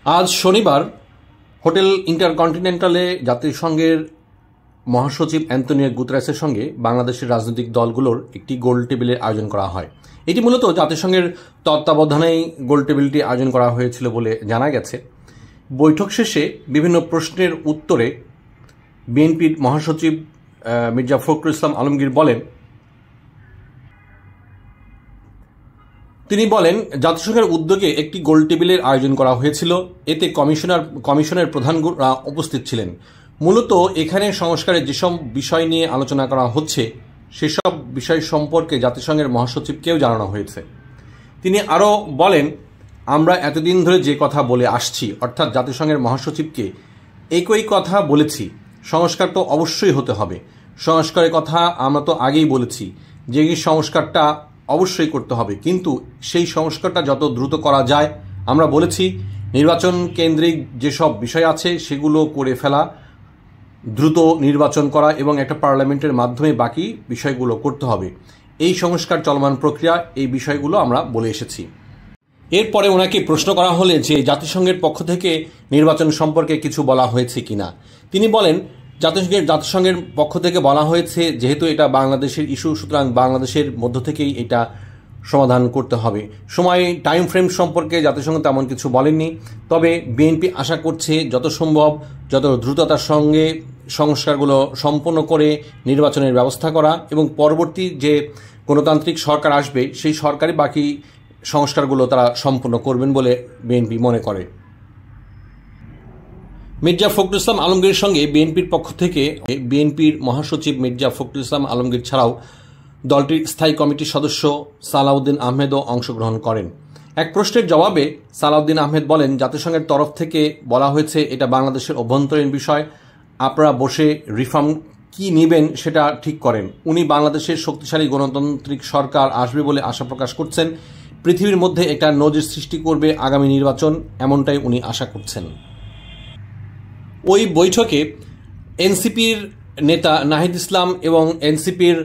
আজ শনিবার হোটেল ইন্টারকন্টিনেন্টালে জাতিসংঘের মহাসচিব অ্যান্তোনিও গুতেরেসের সঙ্গে বাংলাদেশের রাজনৈতিক দলগুলোর একটি গোল টেবিলের আয়োজন করা হয়। এটি মূলত জাতিসংঘের তত্ত্বাবধানেই গোল টেবিলটি আয়োজন করা হয়েছিল বলে জানা গেছে। বৈঠক শেষে বিভিন্ন প্রশ্নের উত্তরে বিএনপির মহাসচিব মির্জা ফখরুল ইসলাম আলমগীর তিনি বলেন জাতিসংঘের উদ্যোগে একটি গোল টেবিলের আয়োজন করা হয়েছিল। এতে কমিশনের প্রধানরা উপস্থিত ছিলেন। মূলত এখানে সংস্কারের যেসব বিষয় নিয়ে আলোচনা করা হচ্ছে সেসব বিষয় সম্পর্কে জাতিসংঘের মহাসচিবকেও জানানো হয়েছে। তিনি আরও বলেন, আমরা এতদিন ধরে যে কথা বলে আসছি, অর্থাৎ জাতিসংঘের মহাসচিবকে একই কথা বলেছি, সংস্কার তো অবশ্যই হতে হবে। সংস্কারের কথা আমরা তো আগেই বলেছি যে এই সংস্কারটা অবশ্যই করতে হবে, কিন্তু সেই সংস্কারটা যত দ্রুত করা যায়, আমরা বলেছি নির্বাচন কেন্দ্রিক যেসব বিষয় আছে সেগুলো করে ফেলা, দ্রুত নির্বাচন করা এবং একটা পার্লামেন্টের মাধ্যমে বাকি বিষয়গুলো করতে হবে। এই সংস্কার চলমান প্রক্রিয়া, এই বিষয়গুলো আমরা বলে এসেছি। এরপরে ওনাকে প্রশ্ন করা হলে যে জাতিসংঘের পক্ষ থেকে নির্বাচন সম্পর্কে কিছু বলা হয়েছে কিনা, তিনি বলেন জাতিসংঘের পক্ষ থেকে বলা হয়েছে যেহেতু এটা বাংলাদেশের ইস্যু, সুতরাং বাংলাদেশের মধ্য থেকেই এটা সমাধান করতে হবে। টাইম ফ্রেম সম্পর্কে জাতিসংঘ তেমন কিছু বলেননি, তবে বিএনপি আশা করছে যত সম্ভব যত দ্রুততার সঙ্গে সংস্কারগুলো সম্পন্ন করে নির্বাচনের ব্যবস্থা করা এবং পরবর্তী যে গণতান্ত্রিক সরকার আসবে সেই সরকারই বাকি সংস্কারগুলো তারা সম্পন্ন করবেন বলে বিএনপি মনে করে। মির্জা ফখরুল ইসলাম আলমগীরের সঙ্গে বিএনপির পক্ষ থেকে বিএনপির মহাসচিব মির্জা ফখরুল ইসলাম আলমগীর ছাড়াও দলটির স্থায়ী কমিটির সদস্য সালাউদ্দিন আহমেদও অংশগ্রহণ করেন। এক প্রশ্নের জবাবে সালাউদ্দিন আহমেদ বলেন, জাতিসংঘের তরফ থেকে বলা হয়েছে এটা বাংলাদেশের অভ্যন্তরীণ বিষয়, আপনারা বসে রিফর্ম কি নেবেন সেটা ঠিক করেন। উনি বাংলাদেশের শক্তিশালী গণতান্ত্রিক সরকার আসবে বলে আশা প্রকাশ করছেন। পৃথিবীর মধ্যে একটা নজির সৃষ্টি করবে আগামী নির্বাচন, এমনটাই উনি আশা করছেন। ওই বৈঠকে এনসিপির নেতা নাহিদ ইসলাম এবং এনসিপির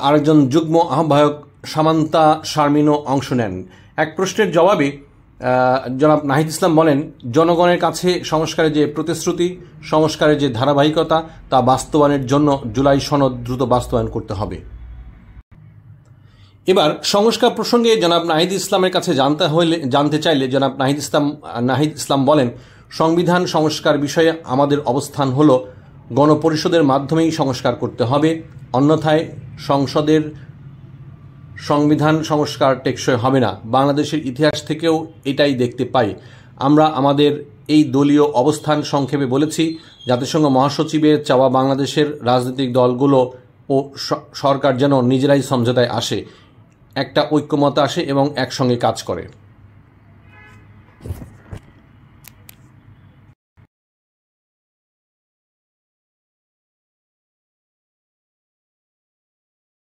আরেকজন যুগ্ম আহ্বায়ক সামান্তা শারমিনও অংশ নেন। এক প্রশ্নের জবাবে জনাব নাহিদ ইসলাম বলেন, জনগণের কাছে সংস্কারের যে প্রতিশ্রুতি, সংস্কারের যে ধারাবাহিকতা তা বাস্তবায়নের জন্য জুলাই সনদ দ্রুত বাস্তবায়ন করতে হবে। এবার সংস্কার প্রসঙ্গে জনাব নাহিদ ইসলামের কাছে জানতে চাইলে জনাব নাহিদ ইসলাম বলেন, সংবিধান সংস্কার বিষয়ে আমাদের অবস্থান হল গণপরিষদের মাধ্যমেই সংস্কার করতে হবে, অন্যথায় সংসদের সংবিধান সংস্কার টেকসই হবে না। বাংলাদেশের ইতিহাস থেকেও এটাই দেখতে পাই। আমরা আমাদের এই দলীয় অবস্থান সংক্ষেপে বলেছি। জাতিসংঘ মহাসচিবের চাওয়া বাংলাদেশের রাজনৈতিক দলগুলো ও সরকার যেন নিজেরাই সমঝোতায় আসে, একটা ঐক্যমত আসে এবং একসঙ্গে কাজ করে।